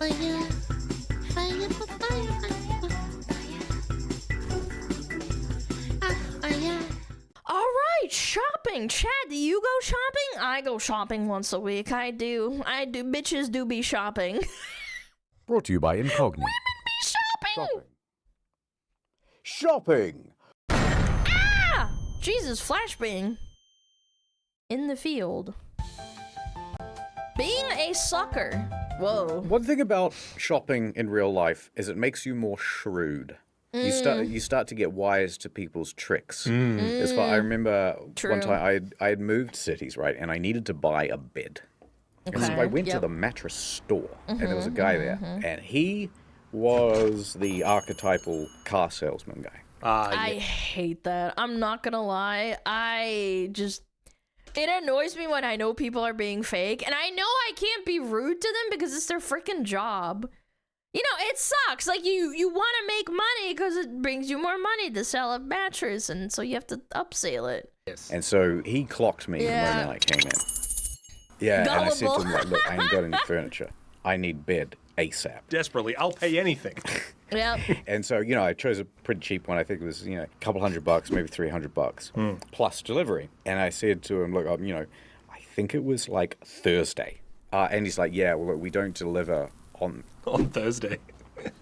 Alright, shopping. Chad, do you go shopping? I go shopping once a week. I do. Bitches do be shopping. Brought to you by Incognito. Women be shopping! Shopping! Ah! Jesus, flashbang. In the field. Being a sucker. Whoa. One thing about shopping in real life is it makes you more shrewd. You start to get wise to people's tricks. As far I remember one time I had moved cities, right, and I needed to buy a bed. Okay. And so I went to the mattress store, and there was a guy there, and he was the archetypal car salesman guy. I hate that. I'm not gonna lie. It annoys me when I know people are being fake, and I know I can't be rude to them because it's their freaking job. You know, it sucks. Like, you want to make money because it brings you more money to sell a mattress, and so you have to upsell it. Yes. And so he clocked me the moment I came in. Yeah, Gullible. And I said to him, like, look, I ain't got any furniture. I need bed ASAP. Desperately, I'll pay anything. Yep. And so, I chose a pretty cheap one. I think it was, a couple $100, maybe $300, plus delivery. And I said to him, look, I think it was like Thursday. And he's like, yeah, well, look, we don't deliver on Thursday.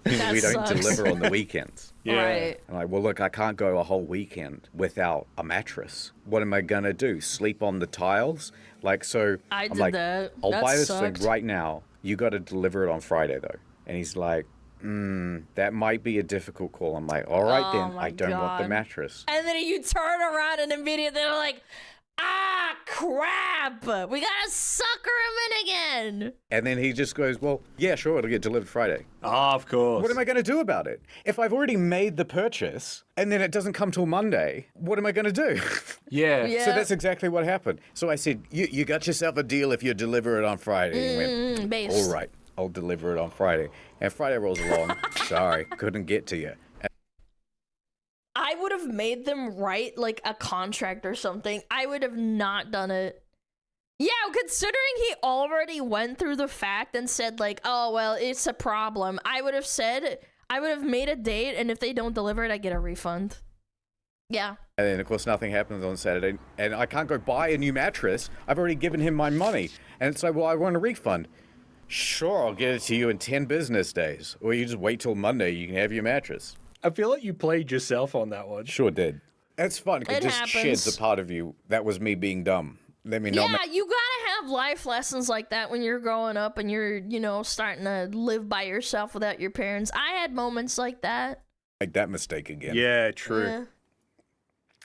We don't deliver on the weekends. Yeah. Right. I'm like, well, look, I can't go a whole weekend without a mattress. What am I going to do? Sleep on the tiles? Like, so I I'm did like, that. I'll That buy this sucked. thing right now. You got to deliver it on Friday, though. And he's like, that might be a difficult call. I'm like, all right, then. I don't want the mattress. And then you turn around and immediately they're like, ah, crap. We gotta sucker him in again. And then he just goes, well, yeah, sure, it'll get delivered Friday. Oh, of course. What am I going to do about it? If I've already made the purchase and then it doesn't come till Monday, what am I going to do? Yeah. Yeah. So that's exactly what happened. So I said, you got yourself a deal if you deliver it on Friday. He went, base. all right, I'll deliver it on Friday. And Friday rolls along. Sorry, couldn't get to you. I would have made them write like a contract or something. I would have not done it. Yeah, considering he already went through the fact and said like, oh, well, it's a problem. I would have made a date, and if they don't deliver it, I get a refund. Yeah. And then, of course, nothing happens on Saturday. And I can't go buy a new mattress. I've already given him my money. And it's like, well, I want a refund. Sure, I'll get it to you in 10 business days. Or you just wait till Monday, you can have your mattress. I feel like you played yourself on that one. Sure did. It's fun. It just happens. sheds a part of you. That was me being dumb. Let me know. Yeah, you gotta have life lessons like that when you're growing up and you're, starting to live by yourself without your parents. I had moments like that. Make that mistake again. Yeah, true. Yeah.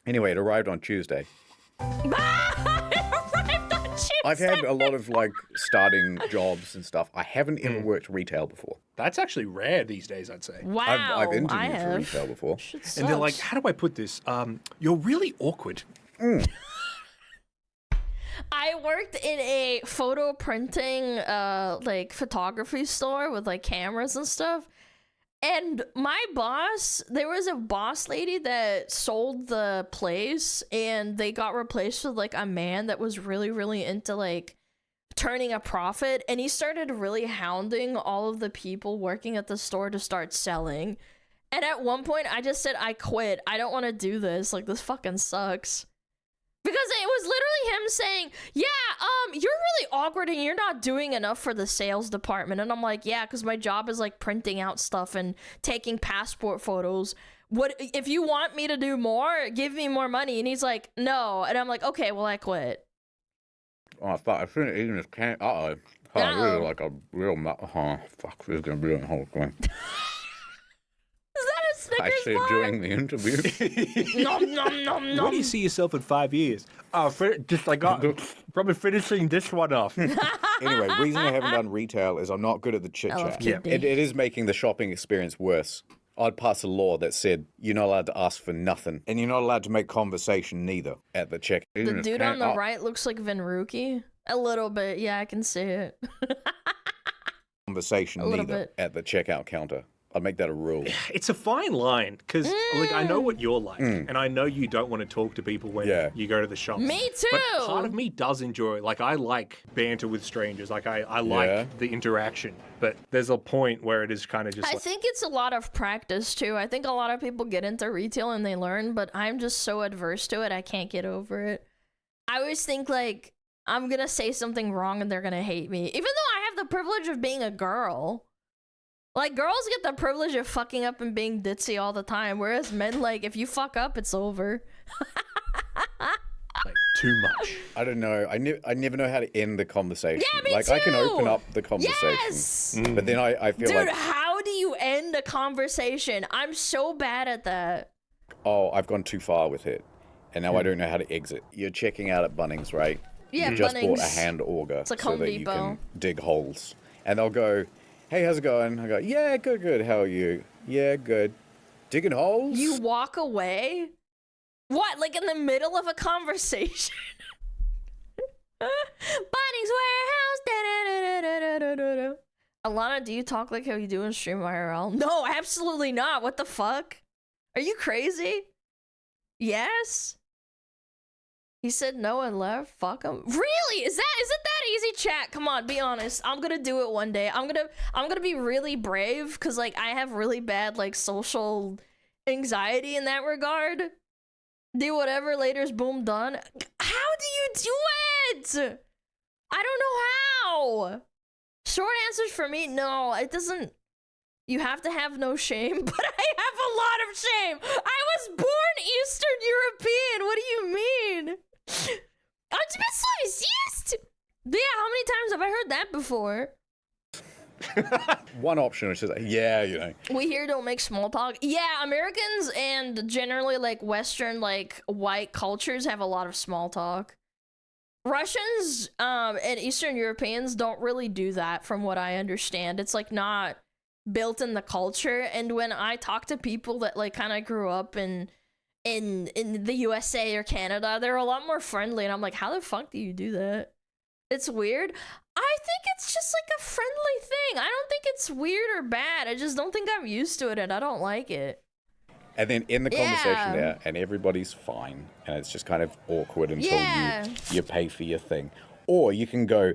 Anyway, it arrived on Tuesday. It arrived on Tuesday. I've had a lot of starting jobs and stuff. I haven't ever worked retail before. That's actually rare these days, I'd say. Wow, I've interviewed I for have. retail before. And they're like, how do I put this? You're really awkward. I worked in a photo printing, photography store with cameras and stuff. And my boss, there was a boss lady that sold the place, and they got replaced with a man that was really, really into turning a profit. And he started really hounding all of the people working at the store to start selling. And at one point, I just said, I quit. I don't want to do this. This fucking sucks. Because it was literally him saying, yeah, you're really awkward and you're not doing enough for the sales department. And I'm like, yeah, because my job is printing out stuff and taking passport photos. What if you want me to do more, give me more money? And he's like, no. And I'm like, okay, well, I quit. Oh, I thought I shouldn't eaten this can. Uh-oh. Oh, really like a real fuck, this is going to be a whole thing. Is that a Snickers I saved bar? during the interview. Nom, nom, nom, nom. Where do you see yourself in 5 years? Probably finishing this one off. Anyway, reason I haven't done retail is I'm not good at the chit I love chat. Kid D. It is making the shopping experience worse. I'd pass a law that said you're not allowed to ask for nothing, and you're not allowed to make conversation neither at the check. The dude on the right looks like Vinruki. A little bit, yeah, I can see it. Conversation a little neither bit. at the checkout counter. I'd make that a rule. It's a fine line because, like, I know what you're like, and I know you don't want to talk to people when you go to the shops. Me too. But part of me does enjoy, like, I like banter with strangers. Like, I like the interaction. But there's a point where it is kind of just. I think it's a lot of practice too. I think a lot of people get into retail and they learn, but I'm just so adverse to it. I can't get over it. I always think like I'm gonna say something wrong and they're gonna hate me, even though I have the privilege of being a girl. Like, girls get the privilege of fucking up and being ditzy all the time, whereas men, like, if you fuck up, it's over. Like, too much. I don't know. I never know how to end the conversation. Yeah, me like, too! I can open up the conversation. Yes! But then I feel Dude, like... how do you end a conversation? I'm so bad at that. Oh, I've gone too far with it. And now I don't know how to exit. You're checking out at Bunnings, right? Yeah, You just Bunnings. bought a hand auger It's like so Home that Depot. you can dig holes. And they'll go... Hey, how's it going? I go, yeah, good. How are you? Yeah, good. Digging holes? You walk away? What, like in the middle of a conversation? Bunny's warehouse. Alana, do you talk like how you do in stream IRL? No, absolutely not. What the fuck? Are you crazy? Yes? He said no and left. Fuck him. Really? Is it that easy, chat? Come on, be honest. I'm gonna do it one day. I'm gonna be really brave because like I have really bad like social anxiety in that regard. Do whatever, later's boom done. How do you do it? I don't know how. Short answers for me, no, it doesn't. You have to have no shame, but I have a lot of shame. I was born Eastern European. What do you mean? Yeah, how many times have I heard that before? One option is just like, yeah, you know. We here don't make small talk. Yeah, Americans and generally like Western like white cultures have a lot of small talk. Russians and Eastern Europeans don't really do that from what I understand. It's like not built in the culture. And when I talk to people that like kind of grew up in the USA or Canada, they're a lot more friendly, and I'm like, how the fuck do you do that? It's weird. I think it's just like a friendly thing. I don't think it's weird or bad. I just don't think I'm used to it, and I don't like it. And then in the conversation there, and everybody's fine, and it's just kind of awkward until you pay for your thing. Or you can go,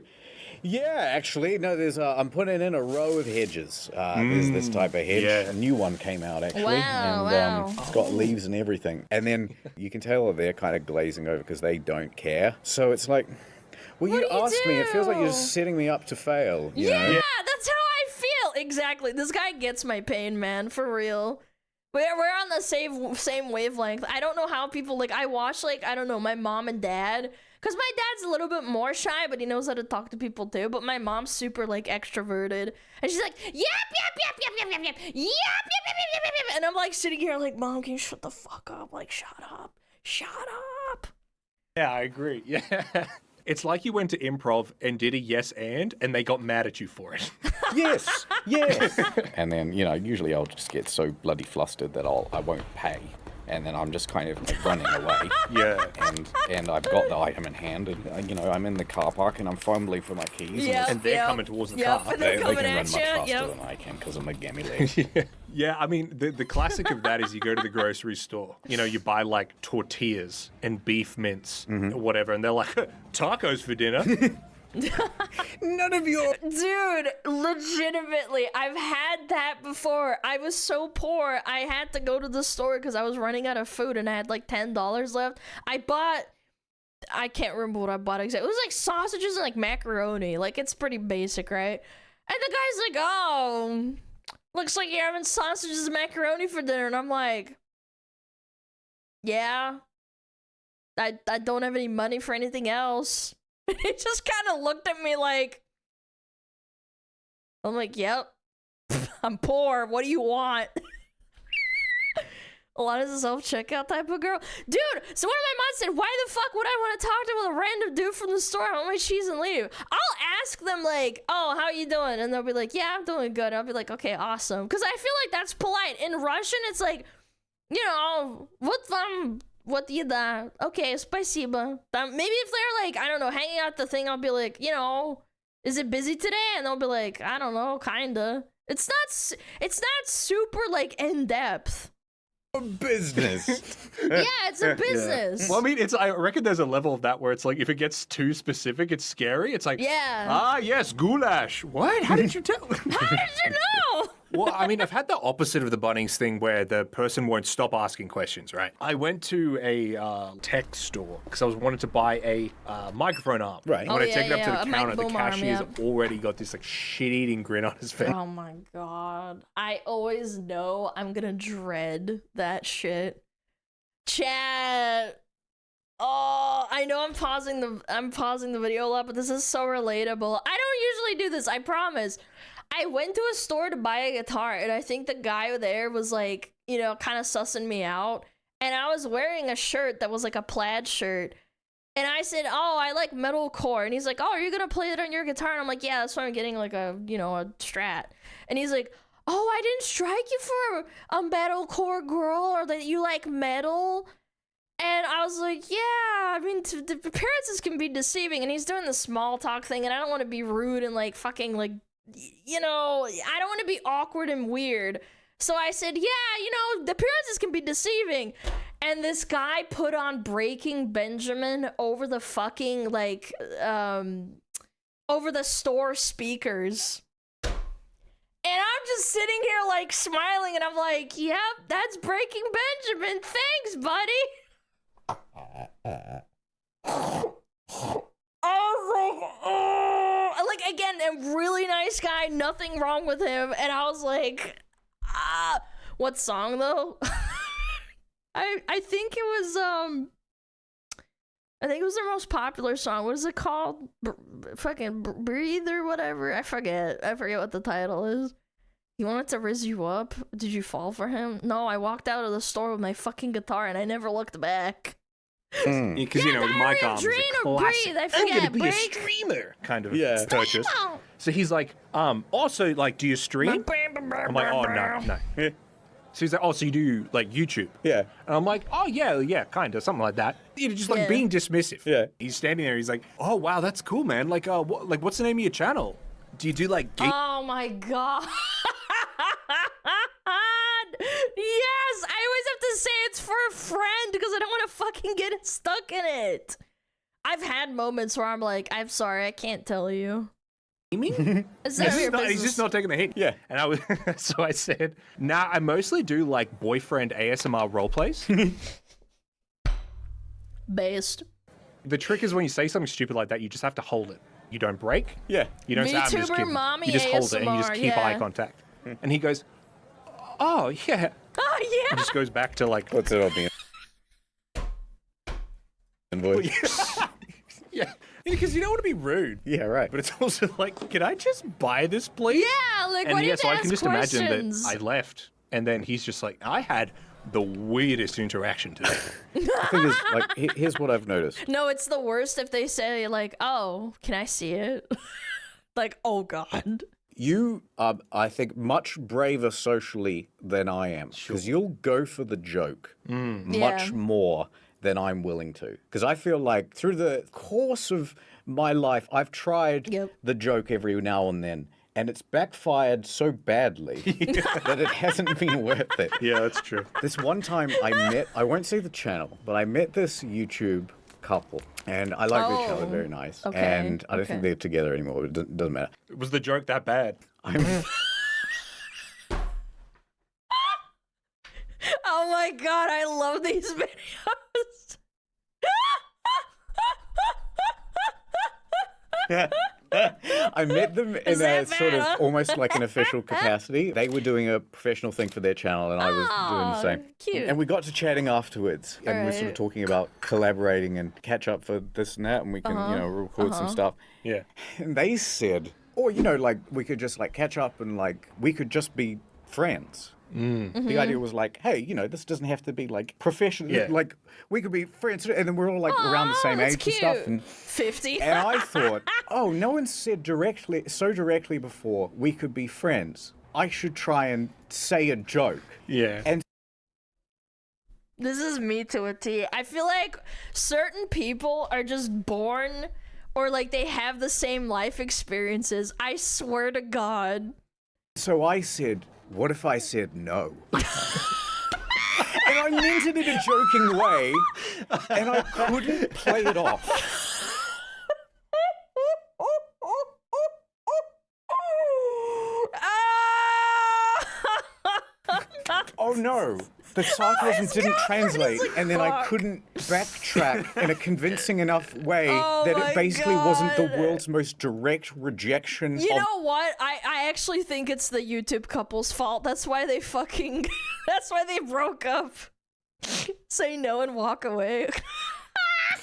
yeah, actually, no, there's I'm putting in a row of hedges. There's this type of hedge. A new one came out, actually. Wow, It's got leaves and everything. And then you can tell they're kind of glazing over because they don't care. So it's like, well, you asked me. It feels like you're just setting me up to fail. You know? That's how I feel. Exactly. This guy gets my pain, man, for real. We're on the same wavelength. I don't know how people, like, I watch, like, I don't know, my mom and dad. Because my dad's a little bit more shy, but he knows how to talk to people too. But my mom's super, like, extroverted. And she's like, yep. And I'm, like, sitting here, like, Mom, can you shut the fuck up? Like, shut up. Yeah, I agree. Yeah. It's like you went to improv and did a yes and they got mad at you for it. Yes. And then, you know, usually I'll just get so bloody flustered that I won't pay. And then I'm just kind of like running away. And I've got the item in hand, and you know, I'm in the car park and I'm fumbling for my keys. And they're coming towards the car. And They coming can run at much you. faster than I can because of my gammy legs. Yeah, I mean, the classic of that is you go to the grocery store, you know, you buy like tortillas and beef mince or whatever, and they're like, tacos for dinner. None of your... Dude, legitimately, I've had that before. I was so poor, I had to go to the store because I was running out of food and I had like $10 left. I can't remember what I bought exactly. It was like sausages and like macaroni. Like, it's pretty basic, right? And the guy's like, oh, looks like you're having sausages and macaroni for dinner. And I'm like, yeah, I don't have any money for anything else. He just kind of looked at me like, I'm like, yep, I'm poor. What do you want? Alana's a self-checkout type of girl. Dude, so one of my mods said, why the fuck would I want to talk to a random dude from the store? I want my cheese and leave. I'll ask them like, oh, how you doing? And they'll be like, yeah, I'm doing good. I'll be like, okay, awesome. Because I feel like that's polite. In Russian, it's like, you know, what do you da? Okay, спасибо. Maybe if they're like, I don't know, hanging out the thing, I'll be like, you know, is it busy today? And they'll be like, I don't know, kinda. It's not super like in depth. Business. Yeah, it's a business. Well, I mean, I reckon there's a level of that where it's like if it gets too specific, it's scary. It's like, yeah. Yes, goulash. What? How did you tell? How did you know? Well, I mean, I've had the opposite of the Bunnings thing where the person won't stop asking questions, right? I went to a tech store because I was wanting to buy a microphone arm. Right. When I take it up to A the counter, the MacBoom arm, cashier's already got this like shit-eating grin on his face. Oh my god. I always know I'm gonna dread that shit. Chat. Oh, I know I'm pausing the video a lot, but this is so relatable. I don't usually do this, I promise. I went to a store to buy a guitar, and I think the guy there was like, you know, kind of sussing me out. And I was wearing a shirt that was like a plaid shirt. And I said, oh, I like metalcore. And he's like, oh, are you going to play it on your guitar? And I'm like, yeah, that's why I'm getting like a, you know, a Strat. And he's like, oh, I didn't strike you for a metalcore girl or that you like metal. And I was like, yeah, I mean, the appearances can be deceiving. And he's doing the small talk thing. And I don't want to be rude and like fucking like, you know, I don't want to be awkward and weird. So I said, yeah, you know, the appearances can be deceiving. And this guy put on Breaking Benjamin over the fucking, like, over the store speakers. And I'm just sitting here, like, smiling, and I'm like, yep, that's Breaking Benjamin. Thanks, buddy. I was like, oh. Like, again, a really nice guy, nothing wrong with him. And I was like, what song, though? I think it was, I think it was their most popular song. What is it called? Fucking Breathe or whatever? I forget what the title is. He wanted to raise you up? Did you fall for him? No, I walked out of the store with my fucking guitar and I never looked back. Because, you know, with my arm is a classic. Breathe, I forget. I'm gonna be a streamer kind of purchase. So he's like, also, like, do you stream? I'm like, oh, no. So he's like, oh, so you do, like, YouTube? Yeah. And I'm like, oh, yeah, kind of, something like that. You know, just, like, being dismissive. Yeah. He's standing there, he's like, oh, wow, that's cool, man. Like, what's the name of your channel? Do you do, like, geek? Oh, my God. Yes, I always have to say it's for a friend because I don't want to fucking get stuck in it. I've had moments where I'm like, I'm sorry, I can't tell you. He's just not taking the hint. Yeah. And I was, so I said, nah, I mostly do like boyfriend ASMR roleplays. Based. The trick is when you say something stupid like that, you just have to hold it. You don't break. Yeah. You don't say, I'm just kidding. Mommy You just hold it and you ASMR, just keep eye contact. And he goes, oh, yeah. Oh, yeah. He just goes back to like... What's it on the voice? Yeah. Because you don't want to be rude. Yeah, right. But it's also like, can I just buy this, please? Yeah, like, and why do you so I can just imagine questions? that I left, and then he's just like, I had the weirdest interaction today. The thing is, like, here's what I've noticed. No, it's the worst if they say, like, oh, can I see it? Like, oh, God. You are, I think, much braver socially than I am. Because you'll go for the joke much more than I'm willing to. Because I feel like through the course of my life, I've tried the joke every now and then. And it's backfired so badly that it hasn't been worth it. Yeah, that's true. This one time I won't say the channel, but I met this YouTube couple. And I like their channel, very nice. Okay, and I don't think they're together anymore, but it doesn't matter. Was the joke that bad? Oh my God, I love these videos. I met them in a sort of almost like an official capacity. They were doing a professional thing for their channel, and I was doing the same. Cute. And we got to chatting afterwards, and we were sort of talking about collaborating and catch up for this and that, and we can, you know, record some stuff. Yeah. And they said, or, you know, like, we could just, like, catch up and, like, we could just be friends. The idea was like, hey, you know, this doesn't have to be like professional. Yeah. Like, we could be friends, and then we're all like around the same age and stuff. And 50. And I thought, oh, no one said so directly before we could be friends. I should try and say a joke. Yeah. And This is me to a T. I feel like certain people are just born or like they have the same life experiences. I swear to God. So I said, what if I said no? And I meant it in a joking way, and I couldn't play it off. Oh no, the sarcasm didn't translate, and then I couldn't backtrack in a convincing enough way that it basically wasn't the world's most direct rejection You know what? I actually think it's the YouTube couple's fault. That's why they fucking... That's why they broke up. Say no and walk away.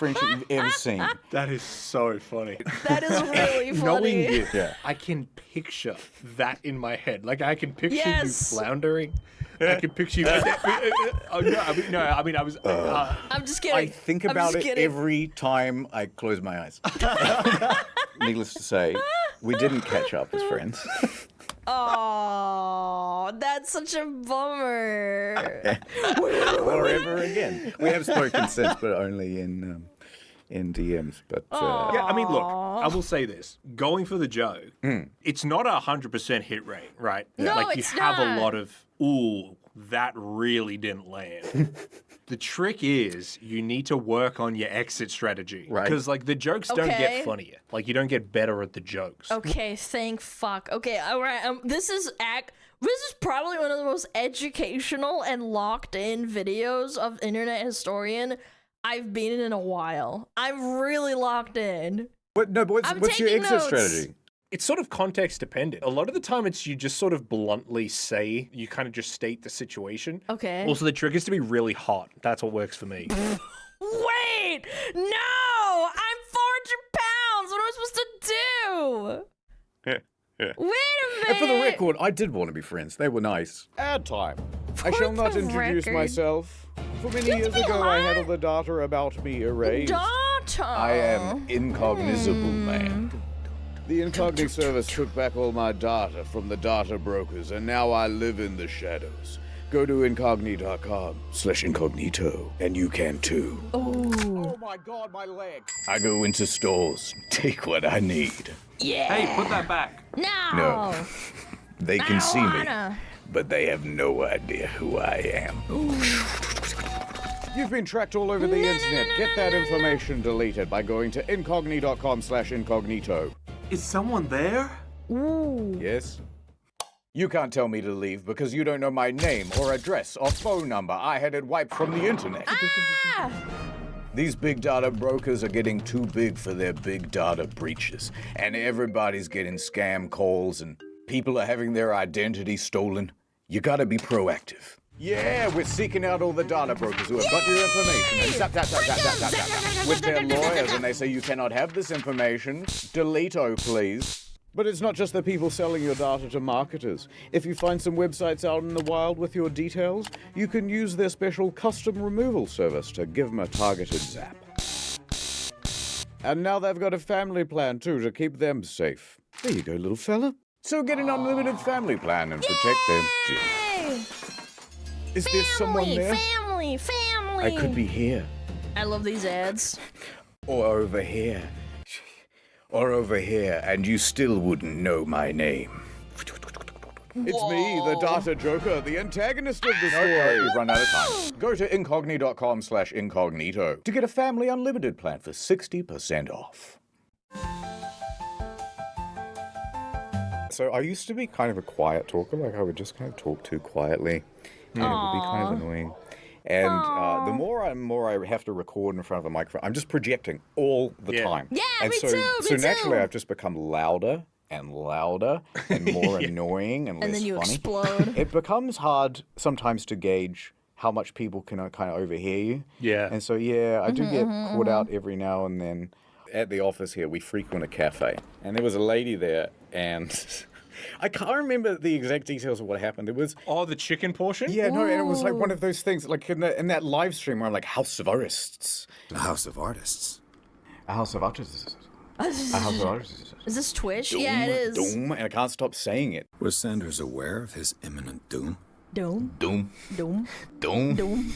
friendship you've ever seen. That is so funny. That is really funny. Knowing you, I can picture that in my head. Like, I can picture you floundering. I can picture you. I was. I'm just kidding. I think about it every time I close my eyes. Needless to say, we didn't catch up as friends. Oh, that's such a bummer. Or ever again. We have spoken since, but only in DMs. But yeah, I mean, look, I will say this: going for the joke, it's not 100% hit rate, right? No, like you it's have not. a lot of ooh, that really didn't land. The trick is you need to work on your exit strategy. Right. Because, like, the jokes don't get funnier. Like, you don't get better at the jokes. Okay, thank fuck. Okay, all right. This is probably one of the most educational and locked in videos of Internet Historian I've been in a while. I'm really locked in. what's your exit notes. strategy? It's sort of context dependent. A lot of the time it's you just sort of bluntly say, you kind of just state the situation. Okay. Also, the trick is to be really hot. That's what works for me. Wait! No! I'm 400 pounds! What am I supposed to do? Yeah. Wait a minute! And for the record, I did want to be friends. They were nice. Ad time. I shall not introduce myself. For many years ago, I had all the data about me erased. Data! I am Incognito Man. The Incognito service took back all my data from the data brokers, and now I live in the shadows. Go to incognito.com/incognito, and you can too. Oh my god, my leg. I go into stores, take what I need. Yeah! Hey, put that back. No! They can see me, but they have no idea who I am. You've been tracked all over the internet. Get that information deleted by going to incognito.com/incognito. Is someone there? Ooh. Yes? You can't tell me to leave because you don't know my name or address or phone number. I had it wiped from the internet. Ah! These big data brokers are getting too big for their big data breaches. And everybody's getting scam calls and people are having their identity stolen. You gotta be proactive. Yeah, we're seeking out all the data brokers who have got your information and with their lawyers, and they say you cannot have this information. Delete-o, please. But it's not just the people selling your data to marketers. If you find some websites out in the wild with your details, you can use their special custom removal service to give them a targeted zap. And now they've got a family plan too to keep them safe. There you go, little fella. So get an unlimited family plan and protect them too. Is there someone there? Family! I could be here. I love these ads. Or over here. Or over here, and you still wouldn't know my name. It's me, the Data Joker, the antagonist of the story. You've run out of time. Go to incognito.com/incognito to get a family unlimited plan for 60% off. So I used to be kind of a quiet talker, like I would just kind of talk too quietly. And it would be kind of annoying. And the more I have to record in front of a microphone, I'm just projecting all the time. Yeah, and me so, too, So me naturally, too. I've just become louder and more annoying and less And then you funny. explode. It becomes hard sometimes to gauge how much people can kind of overhear you. Yeah. And so, I do get caught out every now and then. At the office here, we frequent a cafe. And there was a lady there, and I can't remember the exact details of what happened. It was... Oh, the chicken portion? Yeah, no, and it was like one of those things, like in that live stream where I'm like, House of Artists. A House of Artists. A House of Artists. A House of Artists. Is this Twitch? Yeah, it is. Doom, and I can't stop saying it. Was Sanders aware of his imminent doom? Doom. Doom. Doom. Doom. Doom.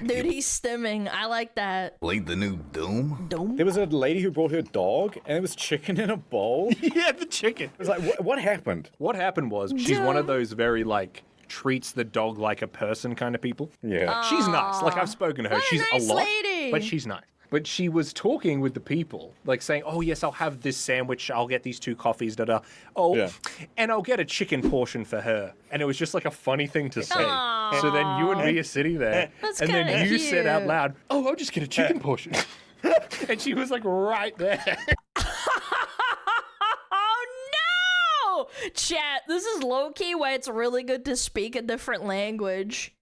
Dude, he's stimming. I like that. Like the new Doom. Doom. There was a lady who brought her dog, and it was chicken in a bowl. Yeah, the chicken. It was like, what happened? What happened was she's one of those very like treats the dog like a person kind of people. Yeah. She's nice. Like I've spoken to her. What a She's nice a lot, lady. but she's nice. But she was talking with the people, like saying, "Oh yes, I'll have this sandwich. I'll get these 2 coffees, da." Oh, Yeah. and I'll get a chicken portion for her. And it was just like a funny thing to say. So then you and me are sitting there, That's and then kinda you said out cute. loud, "Oh, I'll just get a chicken portion." And she was like right there. Oh no! Chat, this is low-key why it's really good to speak a different language.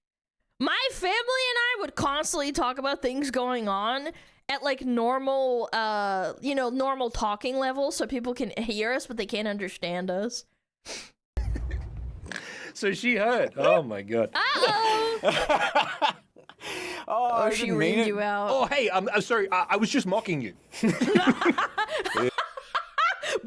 My family and I would constantly talk about things going on at like normal, normal talking levels so people can hear us, but they can't understand us. So she heard. Oh my god. Uh-oh! Oh, She reamed you out. Oh hey, I'm sorry. I was just mocking you.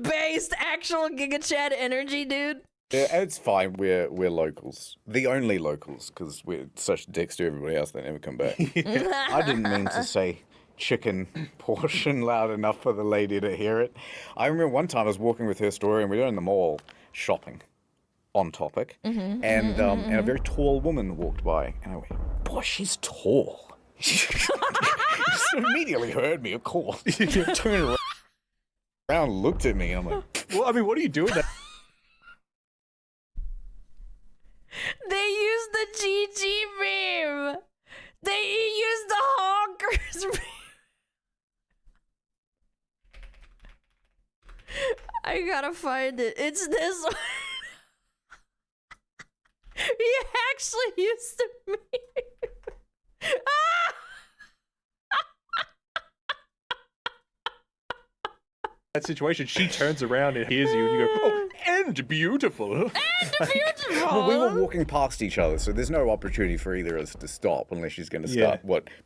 Based actual Giga Chat energy, dude. Yeah, it's fine. We're locals. The only locals, because we're such dicks to everybody else that never come back. I didn't mean to say chicken portion loud enough for the lady to hear it. I remember one time I was walking with her story, and we were in the mall shopping, on topic, and a very tall woman walked by, and I went, "Boy, she's tall." She immediately heard me, of course. She turned around, looked at me, and I'm like, Well, I mean, what are you doing? They used the GG meme. They used the honkers meme. I gotta find it. It's this one. He actually used the meme. That situation, she turns around and hears you, and you go, "Oh, and beautiful." And beautiful. well, we were walking past each other, so there's no opportunity for either of us to stop unless she's going to start,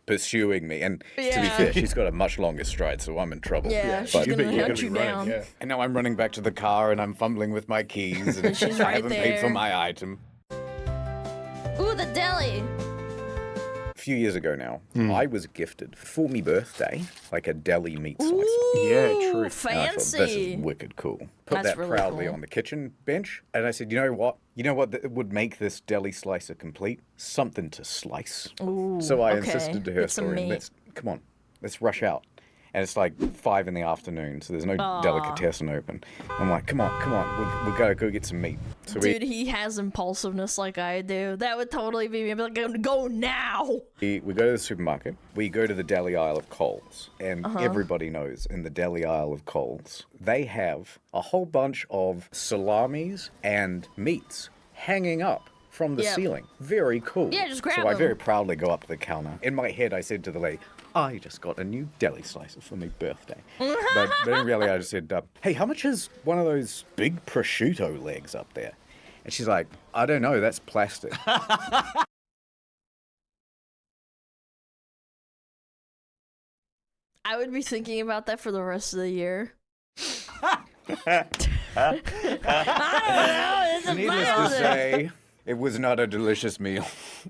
pursuing me. And to be Yeah. fair, she's got a much longer stride, so I'm in trouble. Yeah, she's But- gonna you're hunt be you running, down. yeah. And now I'm running back to the car, and I'm fumbling with my keys, and she's I right haven't paid for there. my item. Ooh, the deli. A few years ago now, I was gifted for me birthday, like a deli meat slicer. Yeah, true. Ooh, And I thought, this fancy. is wicked cool. Put That's that really proudly cool. on the kitchen bench, and I said, you know what? That would make this deli slicer complete? Something to slice. Ooh, So I okay. insisted to her Get some story, meat. come on, let's rush out. And it's like 5 in the afternoon, so there's no delicatessen open. I'm like, come on, we gotta go get some meat. So Dude, he has impulsiveness like I do. That would totally be me. I'd be like, go now. we go to the supermarket, we go to the deli aisle of Coles, and Uh-huh. everybody knows in the deli aisle of Coles, they have a whole bunch of salamis and meats hanging up from the Yep. ceiling. Very cool. Yeah, just grab So I 'em. very proudly go up to the counter. In my head, I said to the lady, I just got a new deli slicer for my birthday. but in reality, I just said, hey, how much is one of those big prosciutto legs up there? And she's like, I don't know, that's plastic. I would be thinking about that for the rest of the year. I don't know. Needless to say, it was not a delicious meal,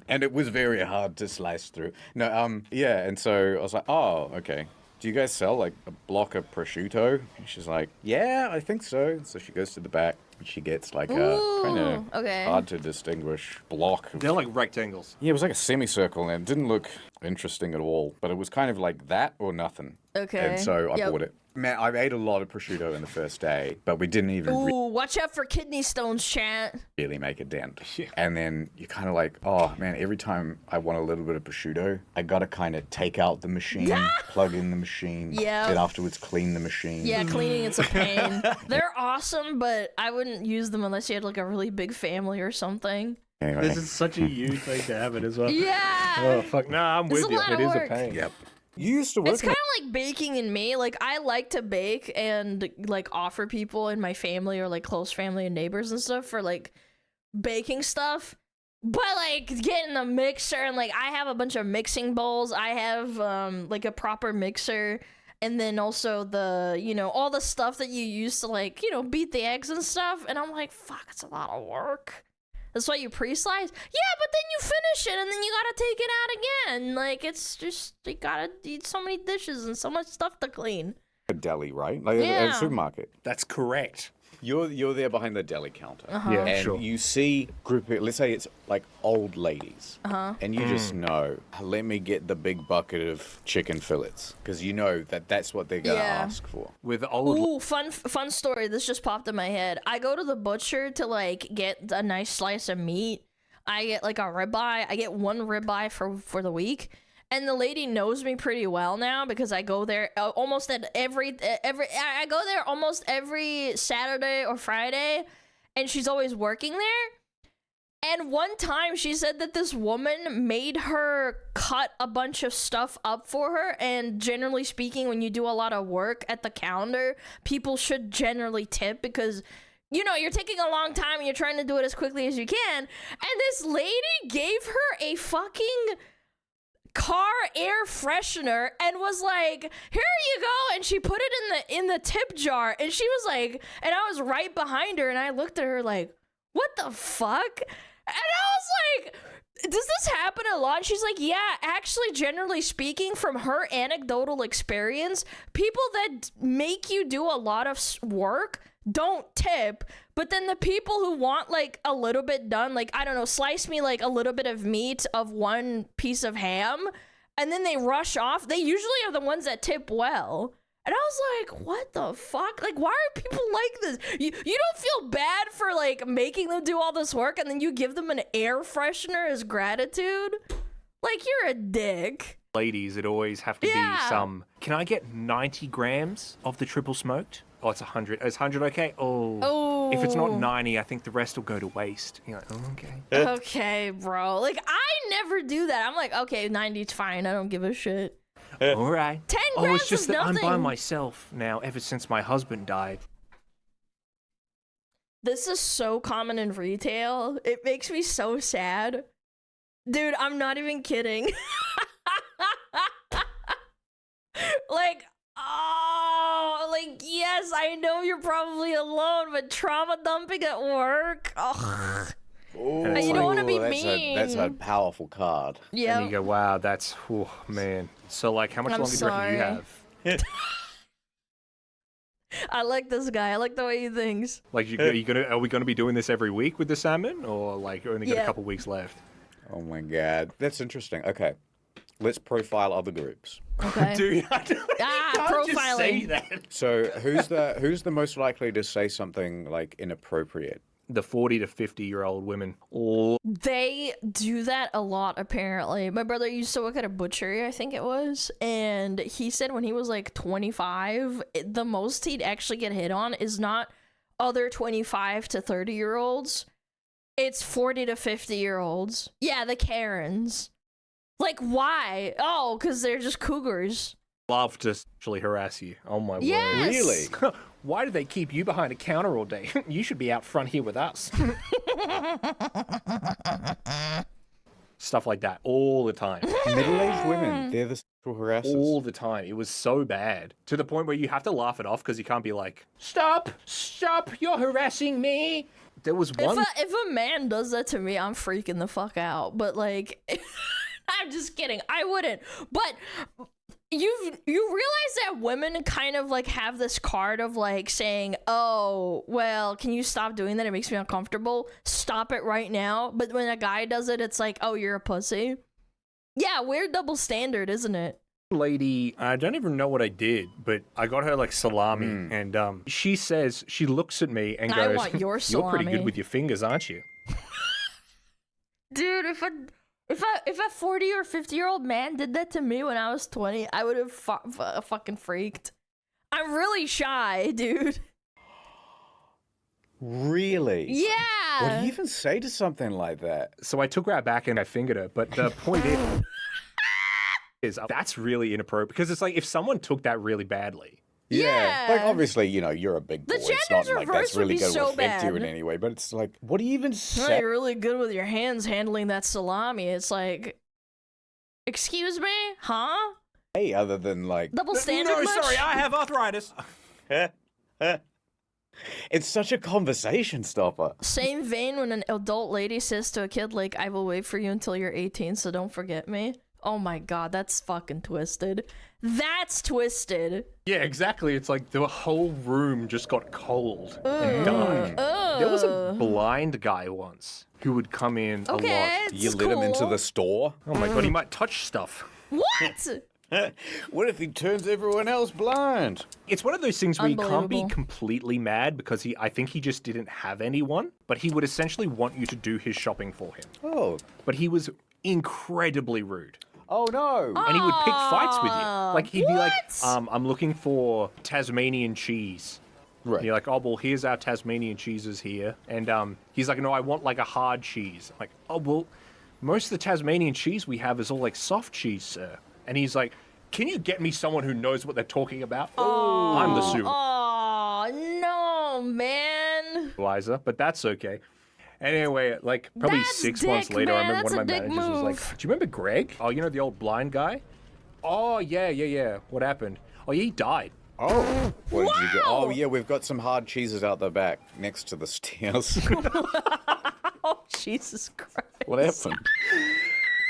and it was very hard to slice through. No, yeah, and so I was like, oh, okay. Do you guys sell like a block of prosciutto? And she's like, yeah, I think so. So she goes to the back, and she gets like a kind of okay. hard to distinguish block. They're like rectangles. Yeah, it was like a semicircle, and it didn't look interesting at all, but it was kind of like that or nothing. Okay. And so I Yep. bought it. Man, I ate a lot of prosciutto in the first day, but we didn't even Ooh, watch out for kidney stones, chat. really make a dent. And then you're kind of like, oh man, every time I want a little bit of prosciutto, I gotta kind of take out the machine, plug in the machine, Yeah. then afterwards clean the machine. Yeah, cleaning it's a pain. They're awesome, but I wouldn't use them unless you had like a really big family or something. Anyway, This is such a huge thing to have it as well. Yeah. Oh fuck! Nah, I'm It's with a you. lot It of is a work. pain. yep. You used to work It's kind of like baking in me. Like, I like to bake and, like, offer people in my family or, like, close family and neighbors and stuff for, like, baking stuff. But, like, getting a mixer and, like, I have a bunch of mixing bowls. I have, like, a proper mixer. And then also the, all the stuff that you use to, like, beat the eggs and stuff. And I'm like, fuck, it's a lot of work. That's why you pre-slice. Yeah, but then you finish it and then you gotta take it out again. Like, it's just, you gotta eat so many dishes and so much stuff to clean. A deli, right? Like a supermarket. That's correct. You're there behind the deli counter. Yeah, and sure. you see group of, let's say it's like old ladies. And you just know, let me get the big bucket of chicken fillets. Because you know that that's what they're going to ask for. With old... Ooh, fun story. This just popped in my head. I go to the butcher to, like, get a nice slice of meat. I get, like, a ribeye. I get one ribeye for the week. And the lady knows me pretty well now because I go there almost at I go there almost every Saturday or Friday, and she's always working there. And one time she said that this woman made her cut a bunch of stuff up for her, and generally speaking, when you do a lot of work at the counter, people should generally tip because, you know, you're taking a long time and you're trying to do it as quickly as you can. And this lady gave her a fucking car air freshener and was like, here you go, and she put it in the tip jar, and she was like, and I was right behind her, and I looked at her like, what the fuck? And I was like, does this happen a lot? She's like, yeah, actually, generally speaking, from her anecdotal experience, people that make you do a lot of work don't tip, but then the people who want like a little bit done, like, I don't know, slice me like a little bit of meat of one piece of ham, and then they rush off, they usually are the ones that tip well. And I was like, what the fuck? Like, why are people like this? You don't feel bad for like making them do all this work and then you give them an air freshener as gratitude? Like, you're a dick. Ladies, it always have to be some, can I get 90 grams of the triple smoked? Oh, it's 100. Is 100 okay? Oh. If it's not 90, I think the rest will go to waste. You're like, oh, okay. Okay, bro. Like, I never do that. I'm like, okay, 90's fine. I don't give a shit. All right. 10 grams it's just is that nothing. I'm by myself now ever since my husband died. This is so common in retail. It makes me so sad. Dude, I'm not even kidding. Like, oh, like, yes, I know you're probably alone, but trauma dumping at work? Ugh. Ooh, you don't want to be mean. That's a powerful card. Yeah. And you go, wow, that's, oh, man. So, like, how much longer do you reckon you have? I like this guy. I like the way he thinks. Like, are we gonna be doing this every week with the salmon, or like only got a couple weeks left? Oh my god, that's interesting. Okay, let's profile other groups. Okay. Dude, I can't profiling. just say that. So who's the most likely to say something like inappropriate? The 40 to 50-year-old women. They do that a lot, apparently. My brother used to work at a butchery, I think it was, and he said when he was like 25, the most he'd actually get hit on is not other 25 to 30-year-olds. It's 40 to 50-year-olds. Yeah, the Karens. Like, why? Oh, because they're just cougars. Love to sexually harass you. Oh my word. Yes. Really? Why do they keep you behind a counter all day? You should be out front here with us. Stuff like that all the time. Middle-aged women, they're the sexual harassers. All the time. It was so bad. To the point where you have to laugh it off because you can't be like, stop, you're harassing me. There was one... If a man does that to me, I'm freaking the fuck out. But, like, I'm just kidding. I wouldn't. But... You realize that women kind of like have this card of like saying, oh, well, can you stop doing that? It makes me uncomfortable. Stop it right now. But when a guy does it, it's like, oh, you're a pussy. Yeah, weird double standard, isn't it? Lady, I don't even know what I did, but I got her like salami, and she says, she looks at me and goes, I want your salami. You're pretty good with your fingers, aren't you? Dude, if a 40 or 50-year-old man did that to me when I was 20, I would have fucking freaked. I'm really shy, dude. Really? Yeah. What do you even say to something like that? So I took her out back and I fingered her, but the point is that's really inappropriate, because it's like if someone took that really badly. Yeah. Like, obviously, you know, you're a big boy. The It's not gender's like that's reverse would really be going to so affect you bad. in any way, but it's like, what do you even No, say? you're really good with your hands handling that salami. It's like, excuse me? Huh? Hey, other than like... Double standard much? I have arthritis. It's such a conversation stopper. Same vein when an adult lady says to a kid, like, I will wait for you until you're 18, so don't forget me. Oh my god, that's fucking twisted. That's twisted. Yeah, exactly. It's like the whole room just got cold and dark. There was a blind guy once who would come in a lot. You let him into the store? Oh my god, he might touch stuff. What? What if he turns everyone else blind? It's one of those things where you can't be Unbelievable. completely mad because I think he just didn't have anyone, but he would essentially want you to do his shopping for him. Oh. But he was incredibly rude. Oh no. And he would pick fights with you. Like, he'd be like, What? I'm looking for Tasmanian cheese. Right. And you're like, oh, well, here's our Tasmanian cheeses here. And he's like, no, I want like a hard cheese. I'm like, oh, well, most of the Tasmanian cheese we have is all like soft cheese, sir. And he's like, can you get me someone who knows what they're talking about? Oh, I'm the Oh, no, man. supervisor, but that's okay. Anyway, like probably That's 6 months dick, later, I man. remember one of That's my a dick managers was like, move. do you remember Greg? Oh, you know the old blind guy? Oh, yeah. What happened? Oh, yeah, he died. Oh. What did you do? Wow. Oh yeah, we've got some hard cheeses out the back next to the stairs. Oh, Jesus Christ. What happened?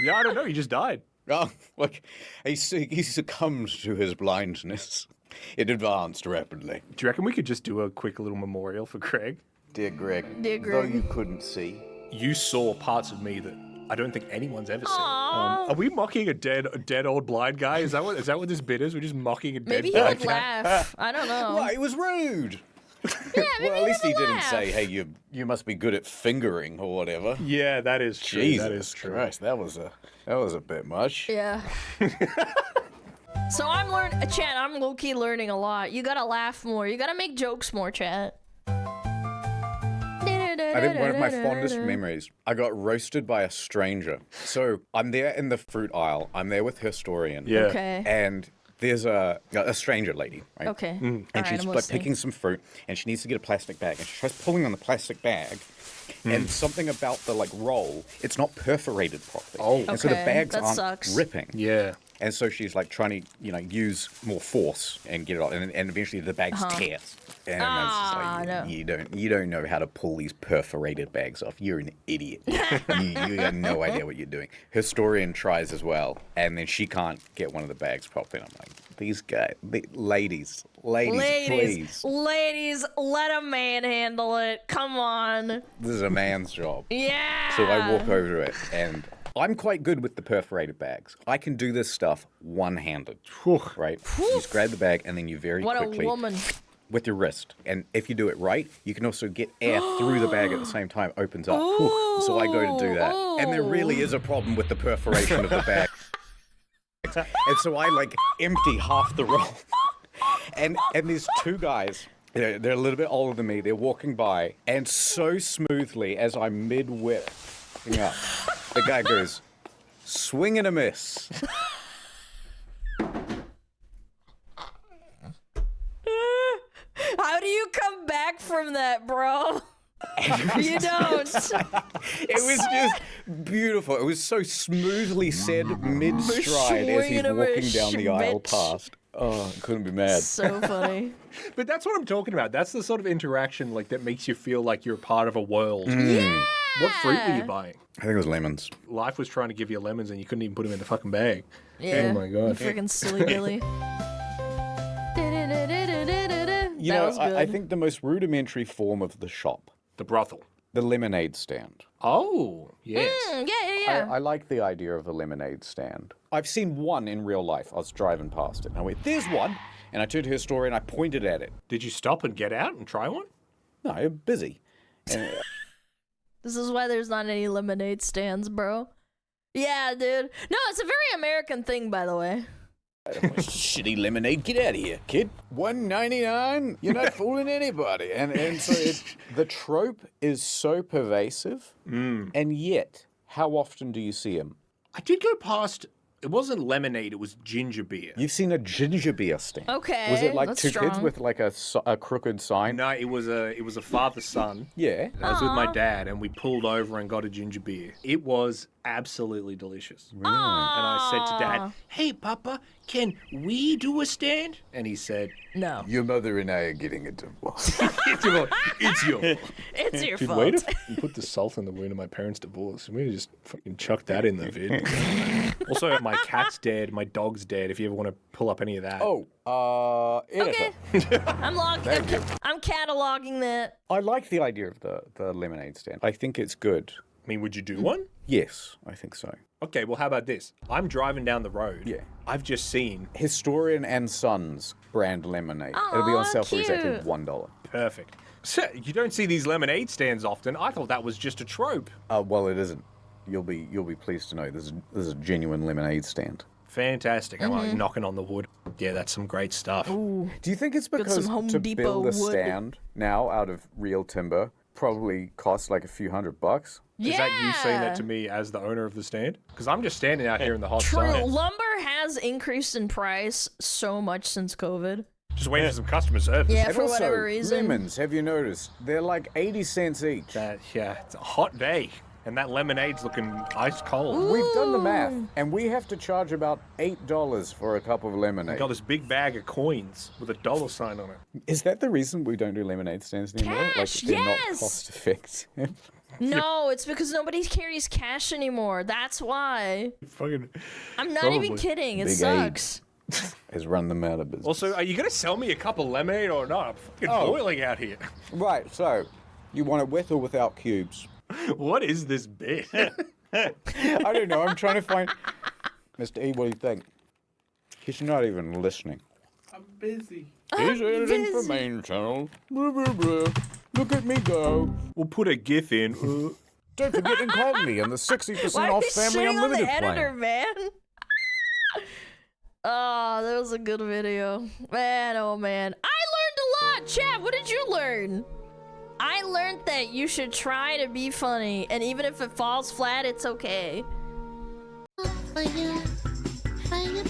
Yeah, I don't know. He just died. Oh, like he succumbed to his blindness. It advanced rapidly. Do you reckon we could just do a quick little memorial for Greg? Dear Greg, Dear though Greg. you couldn't see. You saw parts of me that I don't think anyone's ever seen. Aw. Are we mocking a dead old blind guy? Is that what this bit is? We're just mocking a dead Maybe he blind would guy? laugh. I don't know. Well, it was rude. Yeah, maybe Well, at least he he would didn't laugh. say, "Hey, you must be good at fingering" or whatever. Yeah, that is true. Jesus That is true. Christ, that was a bit much. Yeah. So I'm learning, chat. I'm low-key learning a lot. You gotta laugh more. You gotta make jokes more, chat. I think one of my fondest memories, I got roasted by a stranger. So I'm there in the fruit aisle. I'm there with Historian. Yeah. Okay. And there's a stranger lady, right? Okay. And Alright, she's I'm like listening. picking some fruit, and she needs to get a plastic bag, and she tries pulling on the plastic bag, and something about the like roll, it's not perforated properly. Oh. And so the Okay, bags that aren't sucks. ripping. Yeah. And so she's like trying to, use more force and get it off, and eventually the bags tear. And it's just like, no. you don't know how to pull these perforated bags off. You're an idiot. you have no idea what you're doing. Historian tries as well, and then she can't get one of the bags properly. And I'm like, these guys, ladies, please. Ladies, let a man handle it. Come on. This is a man's job. Yeah. So I walk over to it, and I'm quite good with the perforated bags. I can do this stuff one-handed, right? You just grab the bag, and then you very What quickly, a woman. with your wrist. And if you do it right, you can also get air through the bag at the same time. Opens up. So I go to do that. And there really is a problem with the perforation of the bag. And so I like empty half the roll. And these two guys, they're a little bit older than me. They're walking by, and so smoothly as I'm mid-whip, the guy goes, swing and a miss. How do you come back from that, bro? You don't. It was just beautiful. It was so smoothly said mid-stride as he's Swing and a walking miss, down the aisle bitch. past. Oh, I couldn't be mad. So funny. But that's what I'm talking about. That's the sort of interaction like that makes you feel like you're part of a world. Yeah. What fruit were you buying? I think it was lemons. Life was trying to give you lemons and you couldn't even put them in the fucking bag. Yeah. Oh my God. You freaking silly Billy. You That know, was good. I think the most rudimentary form of the shop, The brothel. the lemonade stand. Oh, yes. Yeah. I like the idea of a lemonade stand. I've seen one in real life. I was driving past it, and I went, there's one. And I turned to her store, and I pointed at it. Did you stop and get out and try one? No, I'm busy. And This is why there's not any lemonade stands, bro. Yeah, dude. No, it's a very American thing, by the way. shitty lemonade, get out of here, kid. $1.99? You're not fooling anybody. And so the trope is so pervasive, and yet, how often do you see them? I did go past, it wasn't lemonade, it was ginger beer. You've seen a ginger beer stand. Okay, Was it like that's two kids strong. with like a crooked sign? No, it was a father-son. Yeah. I was with my dad and we pulled over and got a ginger beer. It was absolutely delicious. Really? And I said to Dad, "Hey, Papa, can we do a stand?" And he said, No. Your mother and I are getting a divorce. "It's your fault." It's your Dude, fault. wait if you put the salt in the wound of my parents' divorce. We just fucking chuck that in the vid. Also, my cat's dead. My dog's dead. If you ever want to pull up any of that. Okay. I'm cataloging that. I like the idea of the lemonade stand. I think it's good. I mean, would you do one? Yes, I think so. Okay, well, how about this? I'm driving down the road. Yeah. I've just seen. Historian and Sons brand lemonade. It'll be on sale for exactly cute. $1. Perfect. So, you don't see these lemonade stands often. I thought that was just a trope. Well, it isn't. You'll be pleased to know this is a genuine lemonade stand. Fantastic. I'm like knocking on the wood. Yeah, that's some great stuff. Ooh. Do you think it's because some Home to Depot build a wood. stand now out of real timber probably costs like a few $100? Is that you saying that to me as the owner of the stand? Because I'm just standing out here in the hot True. sun. Lumber has increased in price so much since COVID. Just waiting for some customer service. Yeah, And for also, whatever reason. lemons, have you noticed? They're like 80 cents each. It's a hot day. And that lemonade's looking ice cold. We've done the math, and we have to charge about $8 for a cup of lemonade. Got this big bag of coins with a dollar sign on it. Is that the reason we don't do lemonade stands anymore? Cash, like, they're yes! not cost effective. No, it's because nobody carries cash anymore. That's why. Fucking. I'm not even Probably. kidding. It Big sucks. Has run them out of business. Also, are you going to sell me a cup of lemonade or not? I'm fucking boiling out here. Right, so, you want it with or without cubes? What is this bit? I don't know, I'm trying to find... Mr. E, what do you think? He's not even listening. I'm busy. He's editing for busy. main channel. Blah, blah, blah. Look at me go. We'll put a GIF in. Don't forget Incognito and the 60% Why are off you Family shitting on Unlimited the editor, plan. man? Oh, that was a good video. Man, oh man. I learned a lot, chat. What did you learn? I learned that you should try to be funny, and even if it falls flat, it's okay. Fire, fire,